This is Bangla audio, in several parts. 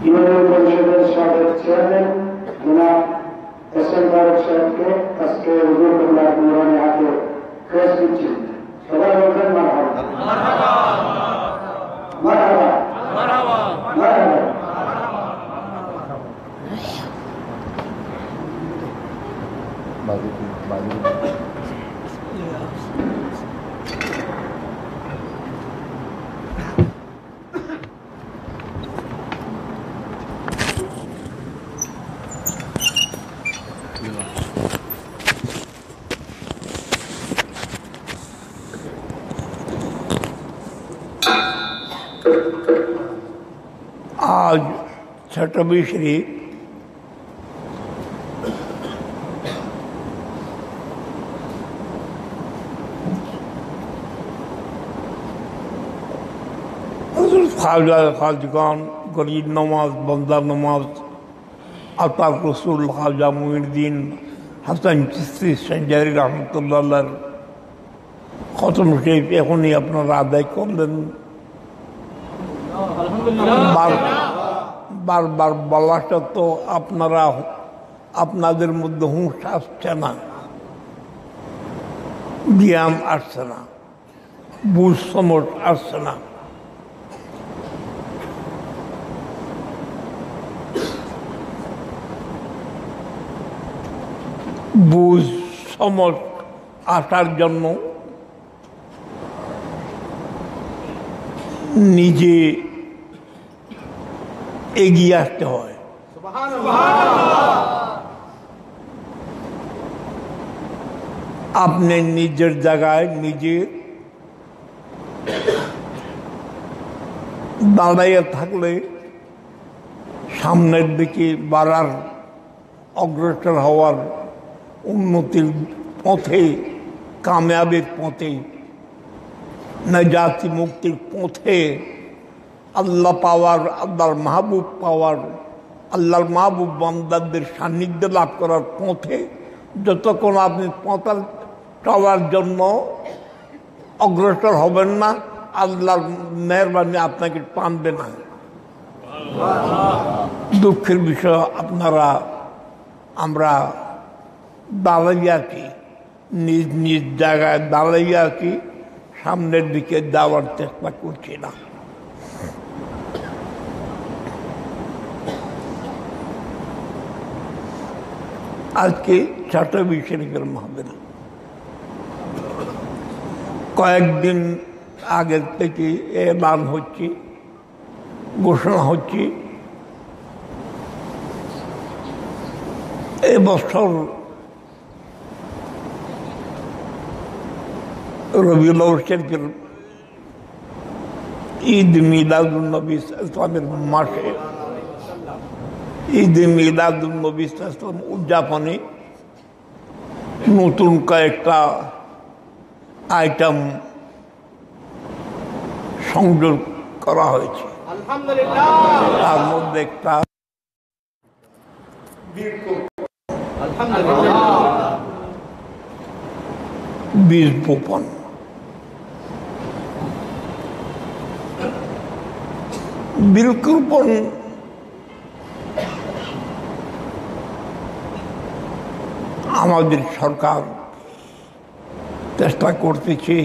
ইউনিয়ন পরিষদের সাবেক চেয়ারম্যান জনাব এস এম ফারুক সাহেবকে আজকে হুজুর কিবলার নুরানি হাতে ক্রেস দিচ্ছেন। সবাই বলবেন মারহাবা মারহাবা মারহাবা মারহাবা। आज छठवीं शरीफ ख्वाजा खाजगान गरीब नवाज बंदा नवाज अताक रसूल ख्वाजा मुइनुद्दीन हसन चिश्ती संजारी रहमतुल्लाह खत्म शरीफ एखनी আপনারা আদায় করলেন। বারবার বলা সত্ত্বেও আপনারা আপনাদের মধ্যে হুঁশ আসছে না, জ্ঞান আসছে না, বুঝ সমঝ আসছে না। বুঝ সমঝ আসার জন্য নিজে এগিয়ে আসতে হয়। আপনি নিজের জায়গায় নিজে দাঁড়াইয়া থাকলে সামনের দিকে বাড়ার, অগ্রসর হওয়ার, উন্নতির পথে, কামিয়াবির পথে, নাজাতি মুক্তির পথে, আল্লাহ পাওয়ার, আল্লাহর মাহবুব পাওয়ার, আল্লাহর মাহবুব বান্দাদের সান্নিধ্য লাভ করার পথে যতক্ষণ আপনি পথ পাওয়ার জন্য অগ্রসর হবেন না, আল্লাহর মেহরবানি আপনাকে টানবে না। দুঃখের বিষয় আমরা দাঁড়াইয়া আছি, নিজ নিজ জায়গায় দাঁড়াইয়া আছি, সামনের দিকে যাওয়ার চেষ্টা করছি না। আজকে ছঠবীর শরীফের মাহফিল। কয়েকদিন আগের থেকে এলান হচ্ছে, ঘোষণা হচ্ছে এবছর রবিউল আউয়াল শরীফের ঈদ মিলাদুন নবী ইসলামের মাসে ঈদ মিলাদুন নবী ইসলাম উদযাপনে নতুন কয়েকটা আইটেম সংযোগ করা হয়েছে। তার মধ্যে একটা বীজ বপন। বৃক্ষরোপণ আমাদের সরকার চেষ্টা করতেছে,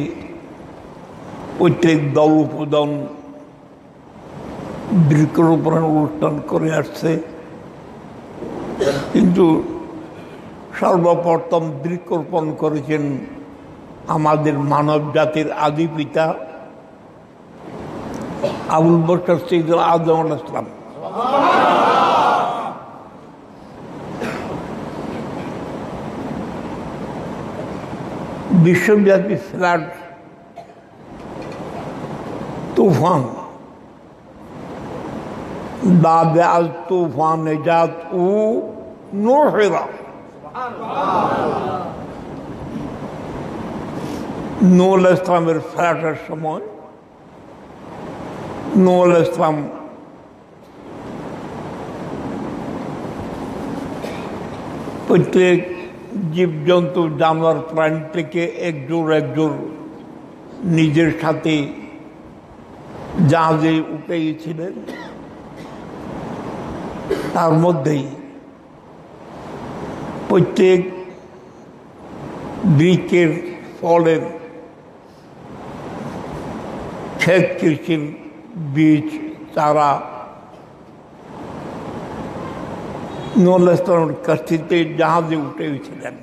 প্রত্যেক দল উপদল বৃক্ষরোপণের অনুষ্ঠান করে আসছে, কিন্তু সর্বপ্রথম বৃক্ষরোপণ করেছেন আমাদের মানব জাতির আদি পিতা আবুল বশর সৈয়দুল আজম আলাইহিস সালাম। বিশ্বব্যাপী ফ্লাড, তুফান, দাদে আল তুফান জাত ও নোহেরা, নূহ ইসলামের ফ্লাডের সময় নূহ ইসলাম প্রত্যেক জীবজন্তু, জানোয়ার, প্রাণী থেকে একজোড় একজোড় নিজের সাথে জাহাজে উঠে গেছিলেন, তার মধ্যেই প্রত্যেক বৃক্ষের ফলের ক্ষেত কৃষির বীজ চারা নূর কাছ থেকে জাহাজে উঠে গেছিলেন।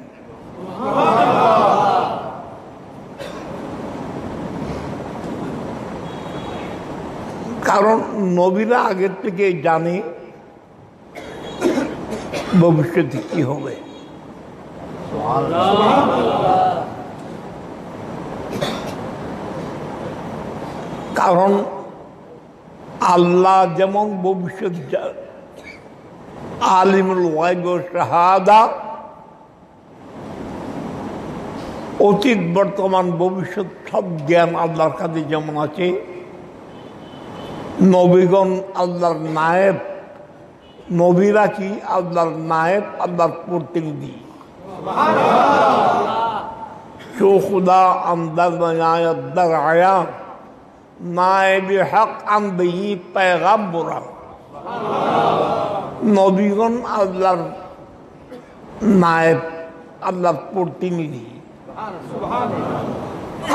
কারণ নবীরা আগের থেকে জানে ভবিষ্যতে কি হবে। কারণ আল্লাহ যেমন ভবিষ্যৎ আলিমুল গায়ব ওয়া শাহাদা, অতীত বর্তমান ভবিষ্যৎ সব জ্ঞান আল্লাহর কাছে যেমন আছে, নবীগণ আল্লাহর নায়েব, নবীরা কি আল্লাহর নায়েব, আল্লাহর প্রতিনিধি। খুদা আমদার আয়া নায়েবে হক আমদি পেগাম্বরা, নবীগণ আল্লাহর নায়েব, আল্লাহর প্রতিনিধি।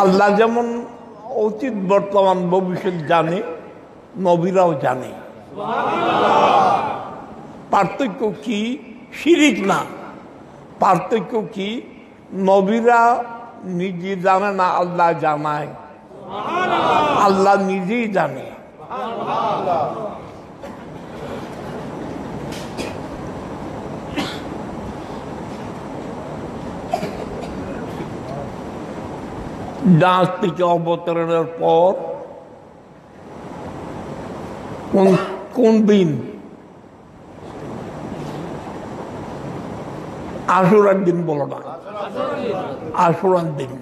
আল্লাহ যেমন অতীত বর্তমান ভবিষ্যৎ জানে, নবীরাও জানে। পার্থক্য কি? শিরিক না। পার্থক্য কি? নবীরা নিজে জানে না, আল্লাহ জানায়। আল্লাহ নিজেই জানে। জাহাজ থেকে অবতরণের পর কোন দিন? আশুরার দিন বলো না, আশুরার দিন,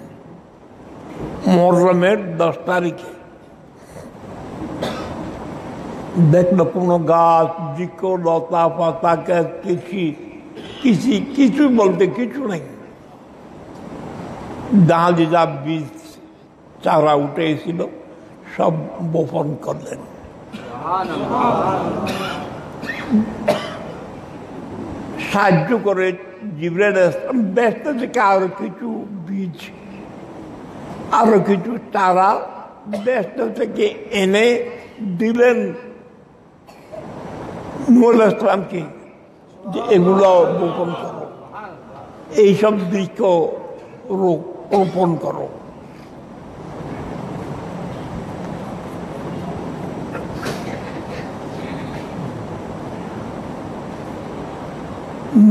মুহররমের 10 তারিখে। দেখলো কোনো গাছ, বৃক্ষ, লতা পাতা, কিছু বলতে কিছু নেই। জাহাজে যা বীজ চারা উঠে এসেছিল সব বপন করলেন। সাহায্য করে জিবরাইল ইসলাম ব্যস্ত থেকে আরো কিছু বীজ, আরো কিছু চারা ব্যস্ত থেকে এনে দিলেন নূহ ইসলামকে, যে এগুলো বপন করো, এইসব বৃক্ষ রোপণ করো।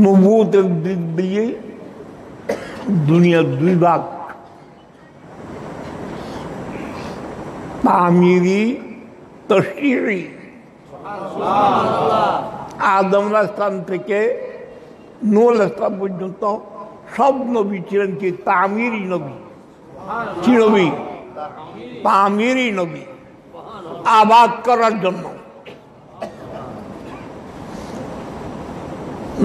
নবুয়তের দিক দিয়ে দুনিয়ার 2 ভাগ, তামিরি, তশরিঈ। আদম আলাইহিস থেকে নূহ আলাইহিস পর্যন্ত সব নবী ছিলেন কি তামিরি নবী। কি নবী? তামিরি নবী, আবাদ করার জন্য।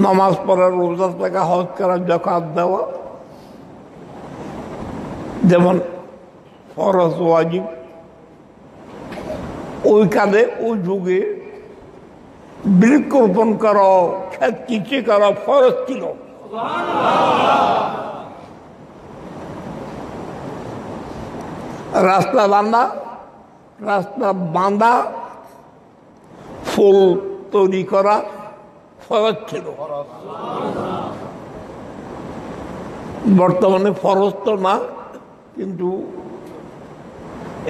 নামাজ পড়া, রোজা থাকা, হজ করা, যাকাত দেওয়া যেমন ফরজ ওয়াজিব, ওই কালে ওই যুগে বৃক্ষরোপণ করা, ক্ষেত কৃষি করা ফরজ ছিল। রাস্তা বাঁধা, ফুল তৈরি করা ফরজ ছিল। বর্তমানে ফরজ তো না, কিন্তু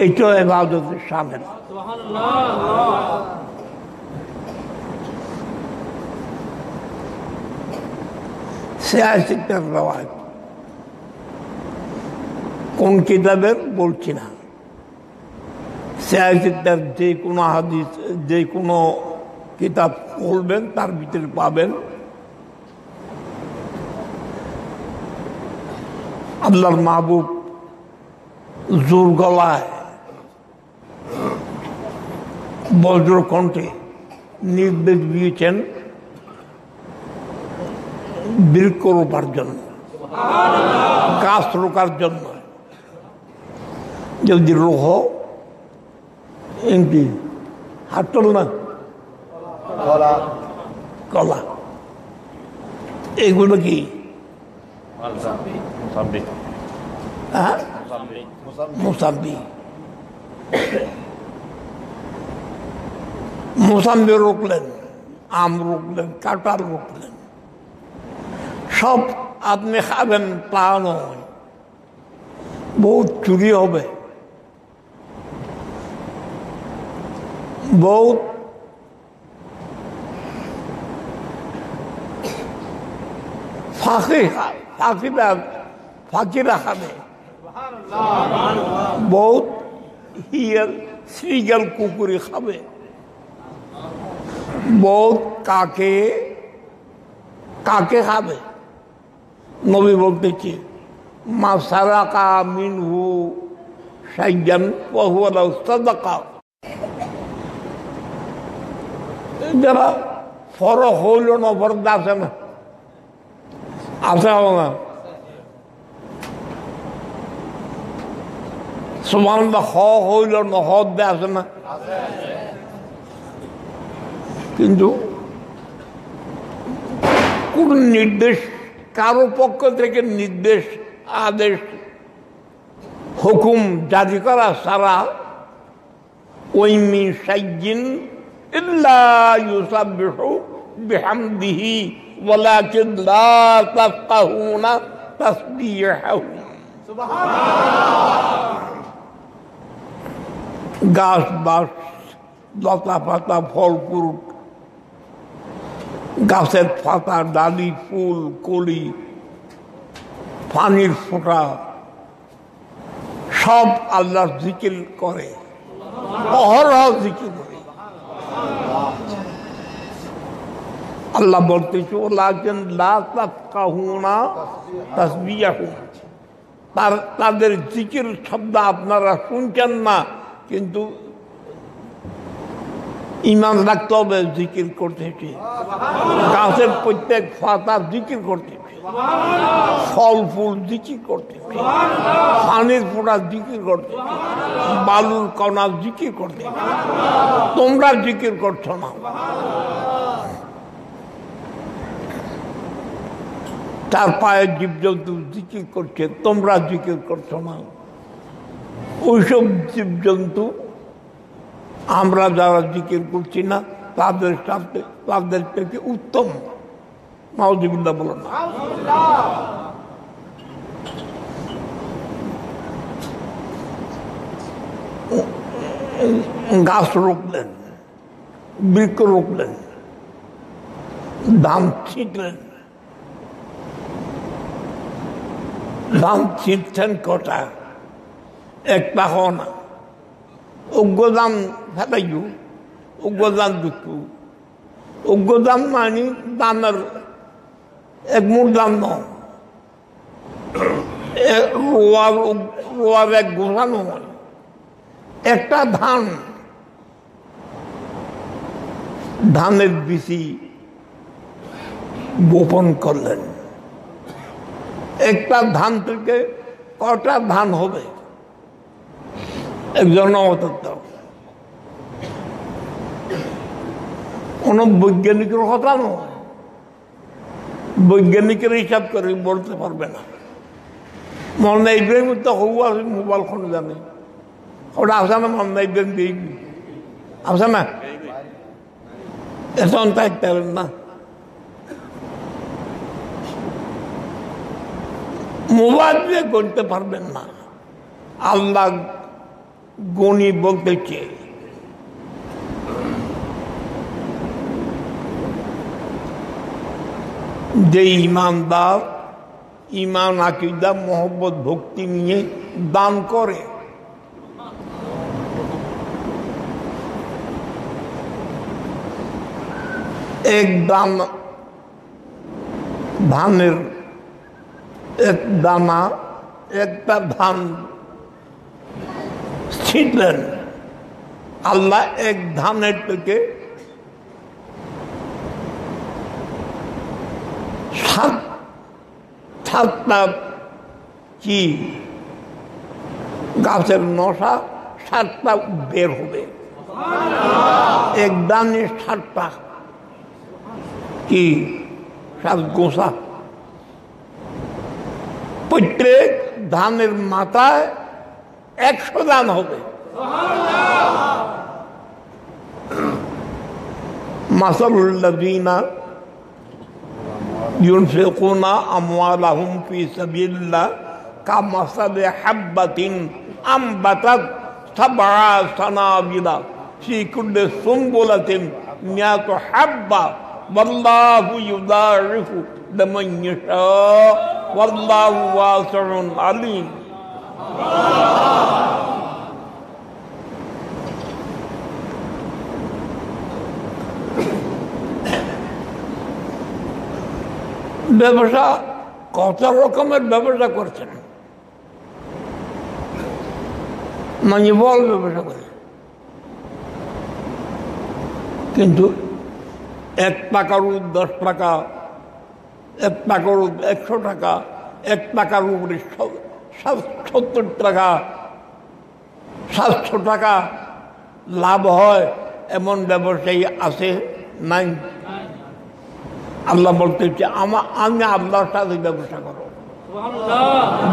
এইটা ইবাদতের শামিল। সিয়াসিতের রওয়ায়াত কোন কিতাবের বলছি না, সিয়াসিতের যে কোনো হাদিস, যে কোনো কিতাব খুলবেন তার ভিতরে পাবেন আল্লাহর মাহবুব জোর গলায় বজ্রকণ্ঠে নির্দেশ দিয়েছেন বৃক্ষ রোপার জন্য, গাছ রোকার জন্য। যদি রোহ এমপি হাতল না কলা এগুলো কি হ্যাঁ মোসাম্বি মোসাম্বি রুকলেন, আম রুকলেন, কাঁঠাল রুকলেন, সব আপনি খাবেন তা নয়, বহুত চুরি হবে, বহুত ফাঁকিরা খাবে, বহুত হিয়াল শ্রীগাল কুকুরি খাবে, বহুত কাকে খাবে। নবী বলতেছে মা সারাকা মিনহু শাইয়ান ফাহুয়া লাহু সাদাকা। যারা ফরক হইল না ফরক আছে না, আছে না সমান হইল না হদ আছে না, কিন্তু কোন নির্দেশ কারো পক্ষ থেকে নির্দেশ আদেশ হুকুম জারি করা ছাড়া ওই মিন শাইইন ইল্লা ইউসাব্বিহু বিহামদিহি ওয়ালাকিন লা তাফকাহুনা তাসবিহাহু। গাছ বাস লতা পাতা ফল ফ্রুট, গাছের পাতা ডালি ফুল কলি পানির ফোঁটা সব আল্লাহর জিকির করে, অহরহ জিকির করে। আল্লাহ বলতেছে ওয়ালাকিন লা তাফকাহুনা তাসবিহাহুম, তাদের জিকির শব্দ আপনারা শুনছেন না, কিন্তু ইমান রাখতে হবে, জিকির করতেছে। গাছের প্রত্যেক পাতা জিকির করতেছে, ফল ফুল জিকির করতেছে, পানির ফোঁটা জিকির করতেছে, বালুর কণা জিকির করতেছে। তোমরা জিকির করছো না। তার পায়ে জীবজন্তু জিকির করছে, তোমরা জিকির করছো না। ওইসব জীবজন্তু আমরা যারা জিকির করছি না তাদের সাথে তাদের থেকে উত্তম। নাউযুবিল্লাহ বলো না। গাছ রোপলেন, বৃক্ষ রোপলেন, ধান ছিটলেন, ধান ছিটছেন কটা, একটা হও না। অজ্ঞদান ফেলাইও, অজ্ঞদান দুঃখ, অজ্ঞদান মানে দানের এক মুঠ দান নয়, রোয়ার এক গোছানো হয়। একটা ধানের বিচি বপন করলেন, একটা ধান থেকে কটা ধান হবে একজন কোন বৈজ্ঞানিকের কথা নয়, বৈজ্ঞানিকের হিসাব করে বলতে পারবে না। মনে ইব্রাহিম তো হওয়া মোবাইল ফোন জানে, ওটা আসে না, মনে ইব্রাহিম দিয়ে আসে না, এখন থাকতে পারেন না। মোবাইল দিয়ে করতে পারবেন না। আল্লাহ গণি বলতেছে যে ইমানদার ইমান আকীদা মোহব্বত ভক্তি নিয়ে দান করে, এক ধানের এক দানা, একটা ধান ছিটলেন, আল্লাহ এক ধানের থেকে সাতটা কি গাছের নশা 7টা বের হবে। এক দানে 60টা কি 7 গোছা। প্রত্যেক ধানের মাথায় 100 দান হবে। মাসালুল্লাযীনা ইউনফিকুনা আমওয়ালাহুম ফি সাবিলিল্লাহ কামাসালি হাববাতিন আমবাতাত সাবআ সানাবিলা ফি কুল্লি সুনবুলাতিন মিয়াতু হাব্বা ওয়াল্লাহু ইউদারিফু লিমান ইয়াশা ওয়াল্লাহু ওয়াসিউন আলীম। ব্যবসা কত রকমের ব্যবসা করছেন, মানে বল ব্যবসা করে, কিন্তু 1 টাকার 10 টাকা, 1 টাকার 100 টাকা, 1 টাকার উপরে 70 টাকা, 700 টাকা লাভ হয়, এমন ব্যবসায়ী আছে নাই? আল্লাহ বলতেছে আমি আল্লাহর সাথে ব্যবসা করো।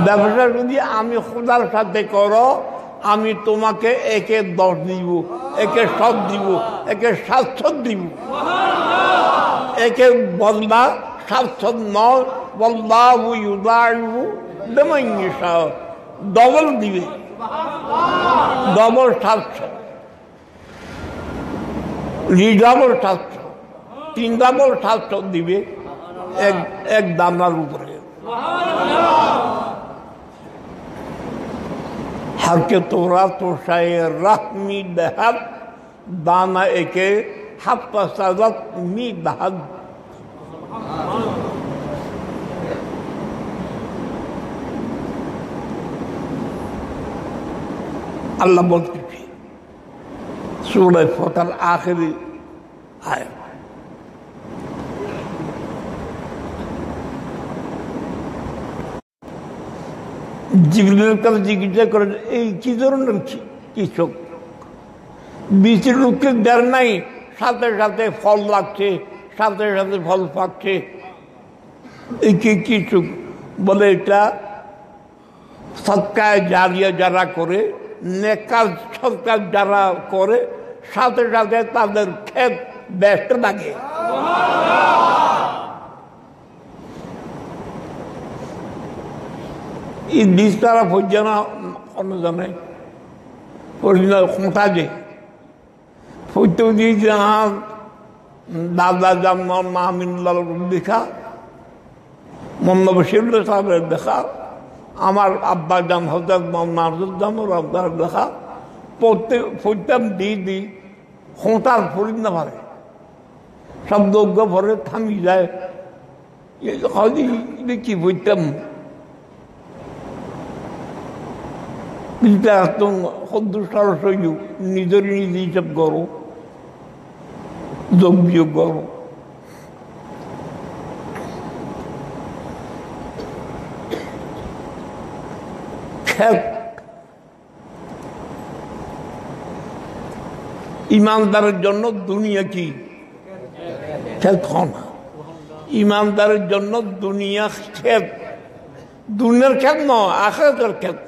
ব্যবসা যদি আমি খোদার সাথে করো, আমি তোমাকে একে 10 দিব, একে 100 দিব, একে 700 দিব। একে বদলা 700 নয়, ওয়াল্লাহু ইউদাইফু লিমান ইয়াশা, ডবল দিবে, ডবল 700, রিডবল 700, 3 ডাবল 700 দিবে এক দানার উপরে। হারকে তোরা তোষায় রাহমি দেহাত দানা একে হাপ্পা সাজাত মি দাহাত। আল্লাহ বলতেছে সূরা ফাতির আখিরি আয়াত, জিবরিলের কাছে জিজ্ঞাসা করেন, এই কি ধরনের কৃষক? বীজের লোককে দেয় নাই, সাথে সাথে ফল লাগছে, সাথে সাথে ফল পাকছে, এই কি কৃষক? বলে এটা সদকায়ে জারিয়া যারা করে, নেকাজ সদকার যারা করে, সাথে সাথে তাদের ক্ষেত ব্যস্ত লাগে। এই বীজ তারা ফজে না অনুদানে খোঁটা যে ফজতেও দিয়েছে। আমার দাদা জামান মাহমিনুল্লাহ দেখা, মোহাম্মদ বশিরুল্লাহ সাহেবের দেখা, আমার আব্বা জান হজরত মোহাম্মদ নাজুদ্দামর আব্বার দেখা, ফজতাম দিই খোঁটার ফরিদ না পারে, সব দজ্ঞ ভরে থামি যায়। কি ফজতাম নিজের নিজে হিসাব করো, যোগ বিয়োগ করো। ইমানদারের জন্য দুনিয়া কি ক্ষেত না, ইমানদারের জন্য দুনিয়া ক্ষেত, দুনিয়ার ক্ষেত নয়, আখিরাতের ক্ষেত।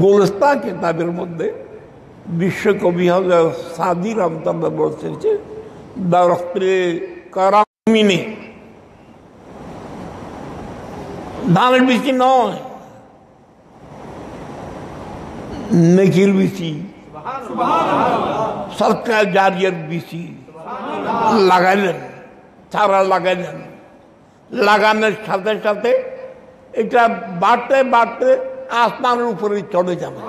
গোলস্তা কিতাবের মধ্যে বিশ্বকবি হযরত সাদি রাহমাতুল্লাহ বলতেছে, দরখতে কারামিনে ধানের বীজ নয়, নেকির বীজ, সদকা জারিয়ার বীজ লাগাইলেন, চারা লাগাইলেন, লাগানোর সাথে সাথে এটা বাড়তে বাড়তে আসমানের উপরে চলে যাবে।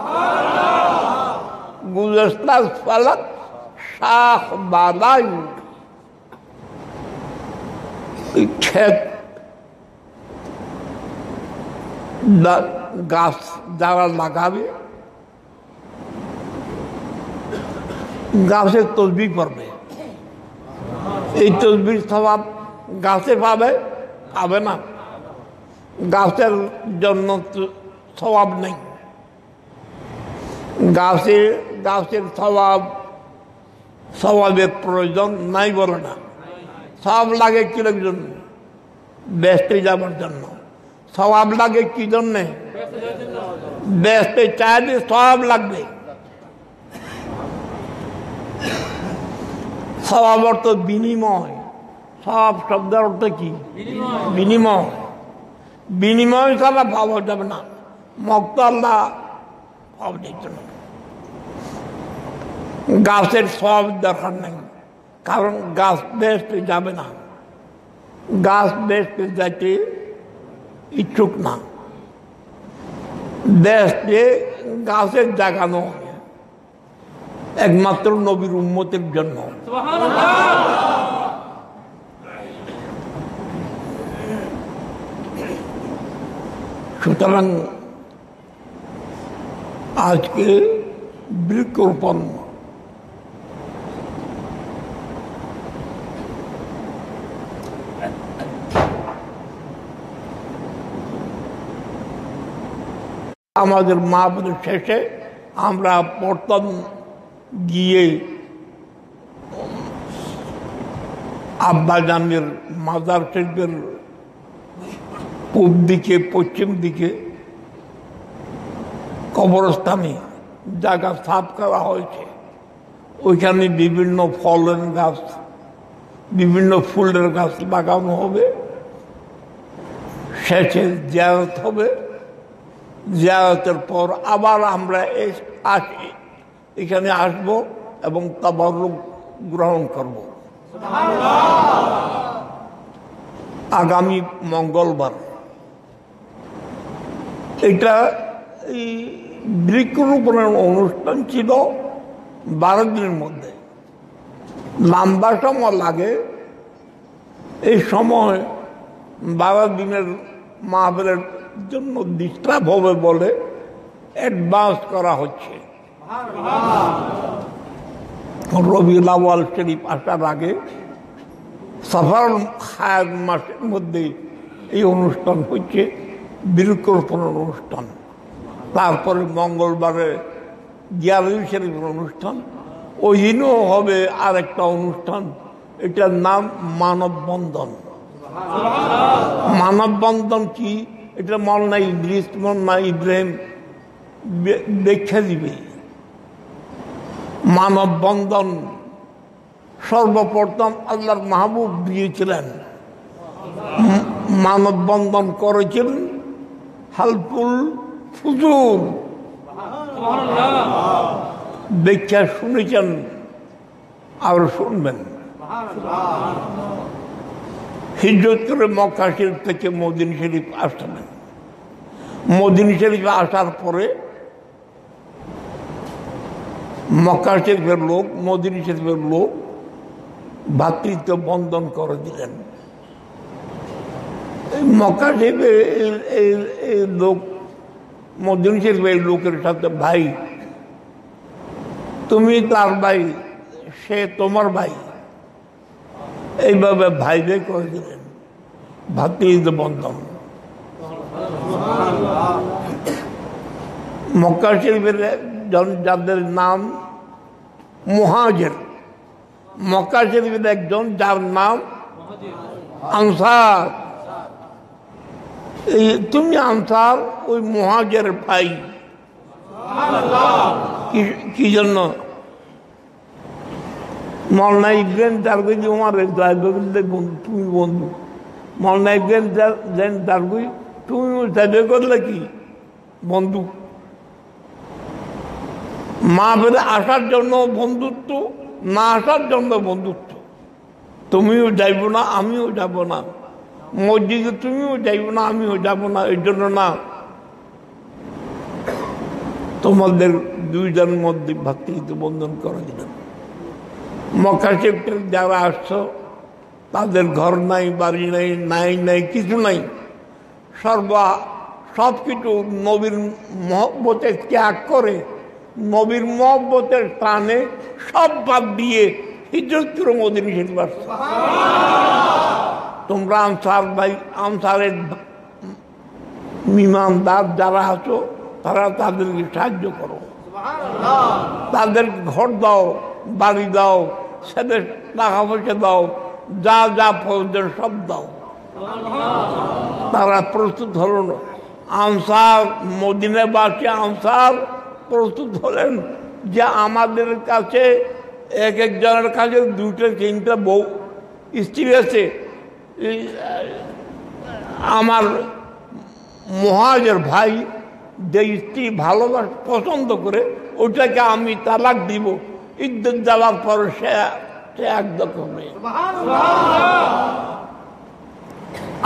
গুলস্তার ফালাক শাখ বালাই, ক্ষেত গাছ যারা লাগাবে গাছের তসবিহ পড়বে, এই তসবির স্বভাব গাছে পাবে পাবে না, গাছের জন্য স্বভাব নেই। গাছের স্বভাবের প্রয়োজন নাই বলে না। সব লাগে কিরক জন্য? ব্যস্তে যাবার জন্য। স্বভাব লাগে কি জন্যে? ব্যস্তে চাইলে সব লাগবে। স্বভাব অর্থ বিনিময়। সব শব্দের অর্থ কি? বিনিময়। বিনিময় ছাড়া পাওয়া যাবে না। মুক্ত আল্লাহ পাওয়া যেতে না। গাছের সব দরকার নেই, কারণ গাছ বেসতে যাবে না, গাছ বেসতে যাইতে ইচ্ছুক না। বেসতে গাছের জাগানো একমাত্র নবীর উম্মতের জন্য। সুতরাং আজকে বৃক্ষরোপণ আমাদের মাহফিল শেষে আমরা প্রথম গিয়ে আব্বাজানের মাজার শরীফের পূব দিকে পশ্চিম দিকে কবরস্থানে জায়গা সাফ করা হয়েছে। ওইখানে বিভিন্ন ফলের গাছ, বিভিন্ন ফুলের গাছ লাগানো হবে। শেষে জিয়ারত হবে। জিয়ারতের পর আবার আমরা এখানে আসব এবং তাবারুক গ্রহণ করব। আগামী মঙ্গলবার এটা এই বৃক্ষরোপণের অনুষ্ঠান ছিল 12 দিনের মধ্যে। লম্বা সময় লাগে। এই সময় 12 দিনের মাহফিলের জন্য ডিস্টার্ব হবে বলে অ্যাডভান্স করা হচ্ছে। রবিউল আউয়াল শরীফ আসার আগে সফর হায়াত মাসের মধ্যে এই অনুষ্ঠান হচ্ছে বৃক্ষরোপণের অনুষ্ঠান। তারপরে মঙ্গলবারে জিয়ারত শরীফের অনুষ্ঠান। ওই দিনও হবে আরেকটা অনুষ্ঠান, এটার নাম মানববন্ধন। মানববন্ধন কি? এটা মওলানা ইদ্রিস, মওলানা ইব্রাহিম ব্যাখ্যা দিবে। মানববন্ধন সর্বপ্রথম আল্লাহর মাহবুব দিয়েছিলেন। মানববন্ধন করেছিলেন হালফুল ফুজুল। ব্যাখ্যা শুনেছেন আর শুনবেন। হিজরত করে মক্কা শরীফ থেকে মদিনা শরীফ আসলেন। মদিনা শরীফ আসার পরে মক্কা শরীফের লোক, মদিনা শরীফের লোক ভ্রাতৃত্ব বন্ধন করে দিলেন। মক্কা শরীফের এই লোক মদিনা শরীফের এই লোকের সাথে ভাই, তুমি তার ভাই, সে তোমার ভাই, এইভাবে ভাই ভাই করে দিলেন। ভ্রাতৃত্ব বন্ধন। মক্কা শরীফের যাদের নাম মুহাজির, মক্কা শরীফের একজন যার নাম আনসার। এই তুমি আনসার, ওই মুহাজিরের ভাই। কি জন্য? মওলানা ইব্রাহিম দারগুই তোমার তুমি বন্ধু। মওলানা ইব্রাহিম দারগুই তুমি দাবি করলে কি বন্ধু? মা বেড়ে আসার জন্য বন্ধুত্ব, না আসার জন্য বন্ধুত্ব। তুমিও যাইব না, আমিও যাব না। মসজিদে তুমিও যাইব না, আমিও যাব না। এই জন্য না, তোমাদের দুইজনের মধ্যে ভ্রাতৃত্ব বন্ধন করে দিলেন। মক্কা শরীফে যারা আসছো তাদের ঘর নাই, বাড়ি নাই, নাই কিছু নাই। সব কিছু নবীর মহব্বতে ত্যাগ করে, নবীর মহব্বতের টানে সব বাদ দিয়ে হিজরত করে মদিনা শরীফ আসছে। তোমরা আনসার ভাই, আনসারের ইমানদার যারা আছো তারা তাদেরকে সাহায্য করো, তাদের ঘর দাও, বাড়ি দাও, ছেলে টাকা পয়সা দাও, যা যা প্রয়োজন সব দাও। তারা প্রস্তুত হলো না। আনসার, মদিনাবাসী আনসার প্রস্তুত হলেন যে আমাদের কাছে এক একজনের কাছে 2-3 বউ স্ত্রী আছে, আমার মুহাজির ভাই যে স্ত্রী ভালোবাসা পছন্দ করে ওটাকে আমি তালাক দিব, ইদ্যত দেওয়ার পর সে একদম হবে।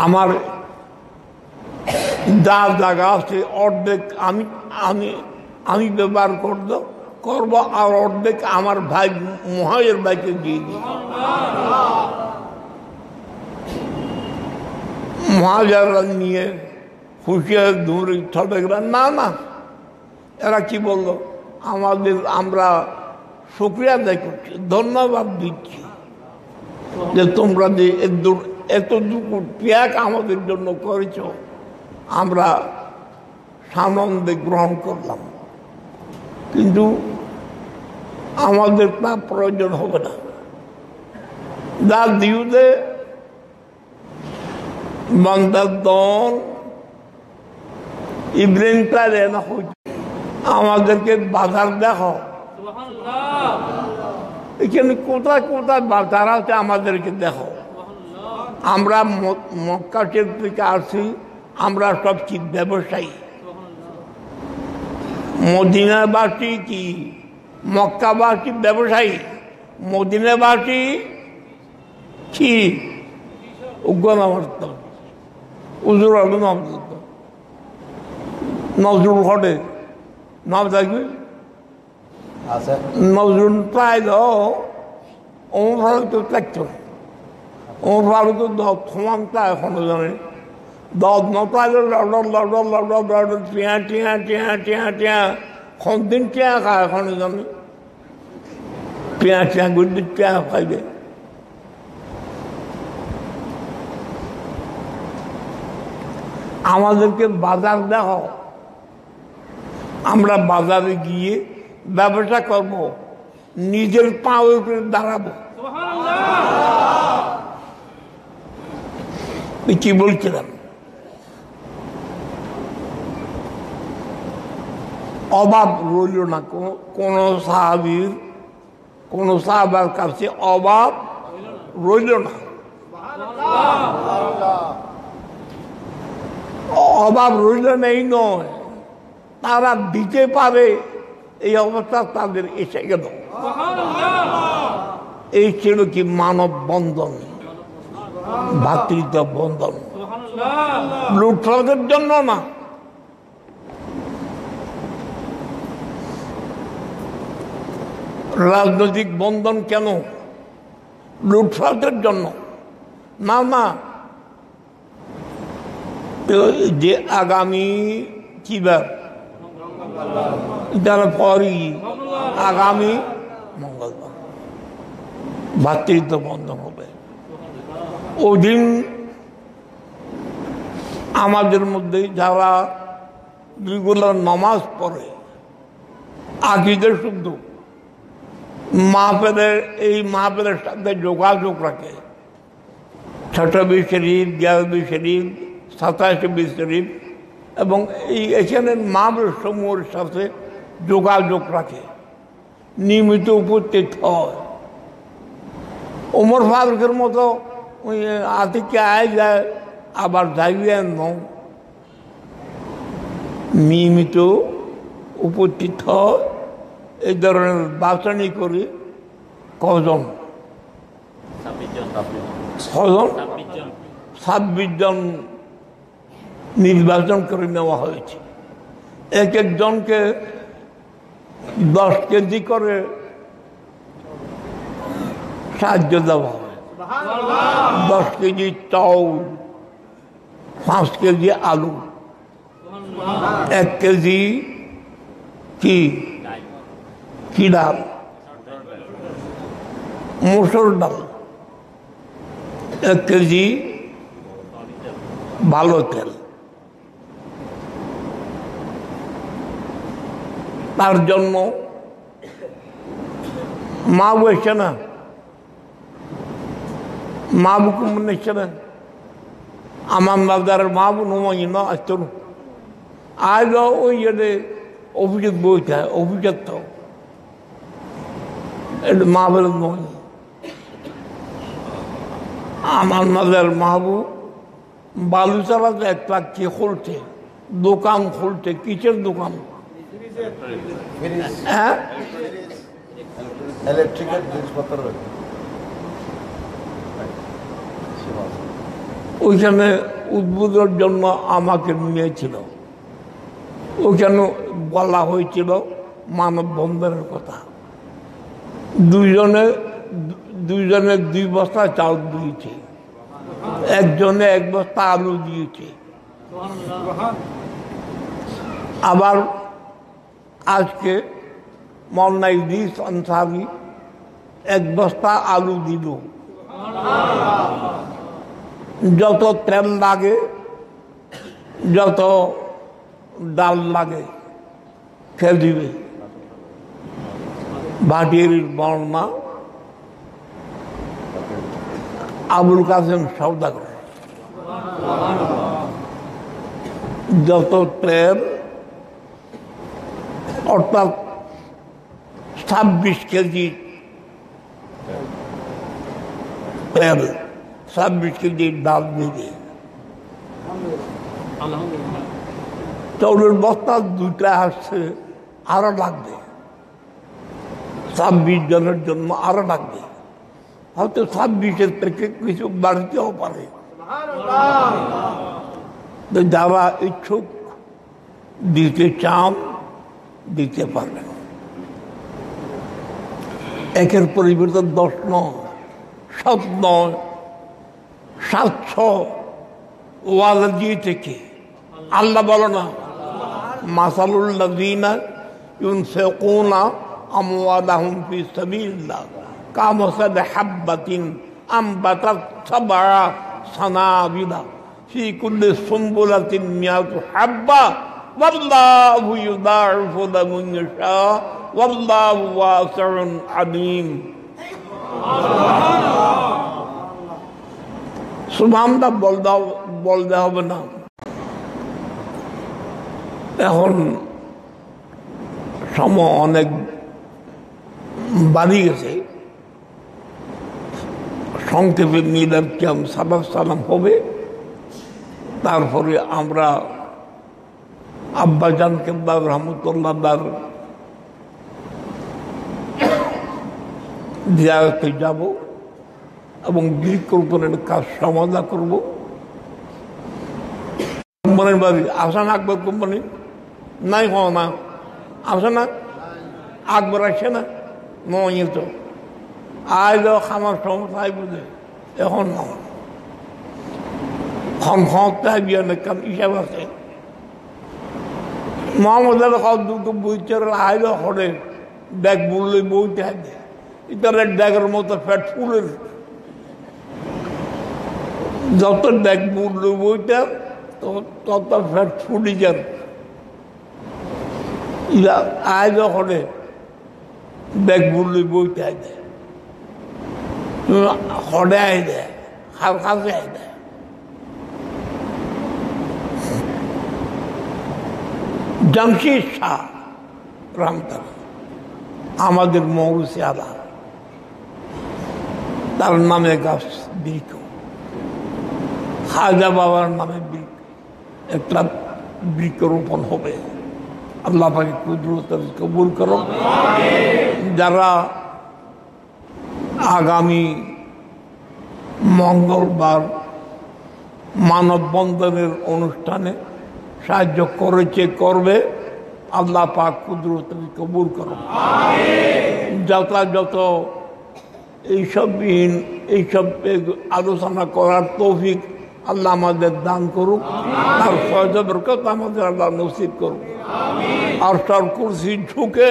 আমার যা জায়গা আছে অর্ধেক আমি আমি আমি ব্যবহার করবো, আর অর্ধেক আমার ভাই মুহাজির ভাইকে দিয়ে দিই। মুহাজিররা নিয়ে খুশি হয়ে দূরে ছটে গেলেন। না না, এরা কি বললো, আমরা শুকরিয়া আদায় করছি, ধন্যবাদ দিচ্ছি যে তোমরা যে এতটুকু ত্যাগ আমাদের জন্য করেছ, আমরা সানন্দে গ্রহণ করলাম, কিন্তু আমাদের তা প্রয়োজন হবে না। যা দিউদে বান্দার ইব্রাহিমটা রেনা হয়েছে, আমাদেরকে বাজার দেখো, এখানে কোথায় কোথায় বাজার আছে আমাদেরকে দেখো। আমরা মক্কা থেকে আসি, আমরা সব কি ব্যবসায়ী। মদিনাবাসী কি মক্কাবাসী ব্যবসায়ী, মদিনাবাসী কি উগ্রনামর্ত উজুর নামত নজরুল ঘটে নাম থাকবে নজরুল প্রায় ওমর ফারুক তো থাকত না। ওমর ফারুক তো সমানটা এখনো জানে, দশ নটায় টিয়া টিয়া টিয়া টিয়া টিয়া দিন টিয়া খায় এখনো জানে, টিয়া টিয়া গুড়ি টিয়া খাইবে। আমাদেরকে বাজার দেখো, আমরা বাজারে গিয়ে ব্যবসা করব, নিজের পায়ের উপরে দাঁড়াবো। কি বলছিলাম, অভাব রইল না কোন সাহাবার কাছে, অভাব রইল না। অভাব রইল না এই নয়, তারা দিতে পারে এই অবস্থা তাদের এসে গেল। এই ছিল কি মানব বন্ধন, ভাতৃত্ব বন্ধন, লুটপাটের জন্য না। রাজনৈতিক বন্ধন কেন? লুটপাটের জন্য না। না, যে আগামী কি বার যারা পরই আগামী মঙ্গলবার ভাতৃত্ব বন্ধন হবে। ওদিন আমাদের মধ্যে যারা রেগুলার নামাজ পড়ে, আকীদা শুদ্ধ, মাহফিলের এই মাহফিলের সাথে যোগাযোগ রাখে, 6 শরীফ, 11 শরীফ, 27 শরীফ এবং এই এখানের মাহফিল সমূহের সাথে যোগাযোগ রাখে, নিয়মিত উপস্থিত হয়। ওমর ফারুকের মতো ওই আতিকে আয় যায় আবার যাইবে নয়, নিয়মিত উপস্থিত হয়। এই ধরনের বাছানি করে কজন? 26 জন নির্বাচন করে নেওয়া হয়েছে। এক একজনকে 10 কেজি করে সাহায্য দেওয়া হয়, 10 কেজি চাউল, 5 কেজি আলু, 1 কেজি কি ডাল, মসুর ডাল 1 কেজি, ভালো তেল। তার জন্য মা বসে না, মা বুকুম নিচ্ছে না, আমার বাজারের মা বু নমাই না আসতো আজ ওই যে অভিযোগ বইতে হয়, অভিযোগ তো এটা মা বলে নয়। আমার মাদের মাহবু বালুচারাতে একটা কি খুলছে, দোকান খুলছে, কিসের দোকান? হ্যাঁ, ওইখানে উদ্বোধনের জন্য আমাকে নিয়েছিল। ওইখানে বলা হয়েছিল মানববন্ধনের কথা। দুইজনে 2 বস্তা চাল দিয়েছে, একজনে 1 বস্তা আলু দিয়েছে। আবার আজকে মৌলানা ইদ্রিস আনসারী 1 বস্তা আলু দিল। যত তেল লাগে, যত ডাল লাগে খেয়ে দিবে। ভাটির বর্মা আবুল কাসেম সওদাগর যত তেল, অর্থাৎ 26 কেজি তেল, 26 কেজি ডাল দিবে। চাউলের বস্তা 2টা আসছে, আরো লাগবে। 26 জনের জন্য আরো লাগবে। হয়তো 26-এর থেকে কিছু বাড়তেও পারে। যারা ইচ্ছুক দিতে চান দিতে পারবেন। 1-এর পরিবর্তে 10 নয়, 7 নয়, 700 ওয়াদা দিয়ে থেকে আল্লাহ বলো না, মাসালুল্লাযীনা ইউনফিকুনা আমওয়ালাহুম ফি সাবিলিল্লাহ কামাসালি হাববাতিন আমবাতাত 7 সানাবিলা ফি কুল্লি সুমবুলাতিন মিয়াতু হাব্বা ওয়াল্লাহু ইউদাইফু লিমান ইয়াশা ওয়াল্লাহু ওয়াসিউন আলীম। সুবহানাল্লাহ বলতে হবে না। এখন সময় অনেক বাড়ি গেছে। সংক্ষেপে মিলাদ কিয়াম সালাত সালাম হবে। তারপরে আমরা আব্বাজান কেবলা রহমতুল্লাহ দার জিয়ারতে যাব এবং বৃক্ষরোপণের কাজ সমাধা করব। কোম্পানির বাড়ি আসান আকবর কোম্পানি নাই হওয়া না, আসে না, আকবর আসে না, নয় তো আজ খামার সমস্যায় বুঝে এখন কাম হিসাব আছে। মোহাম্মদ দুটো বইচার আইল হরে ড্যাগ বললে বইতে আছে, ইতারে ড্যাগের মতো ফ্যাট ফুলের যত ড্যাগ বললে বইটা তত ফ্যাট ফুলি যান। ইরা আইল হরে ড্যাগ বললে বইতে আছে, হরে আই দেয়, খাসে আই দেয়। জামশেদ শাহ রহমতুল্লাহ আমাদের মৌরুসি আলা, তার নামে গাছ বৃক্ষ, খাজা বাবার নামে একটা বৃক্ষরোপণ হবে। আল্লাহ পাকে কুদরতের কবুল করো। যারা আগামী মঙ্গলবার মানববন্ধনের অনুষ্ঠানে সাহায্য করেছে, করবে, আল্লাহ পাক কুদরতের কবুল করো। যথাযথ এইসব আলোচনা করার তৌফিক আল্লাহ আমাদের দান করুক, তার ফয়জ বরকত আমাদের আল্লাহ নসিব করুক। আর সব কুরসি ঝুঁকে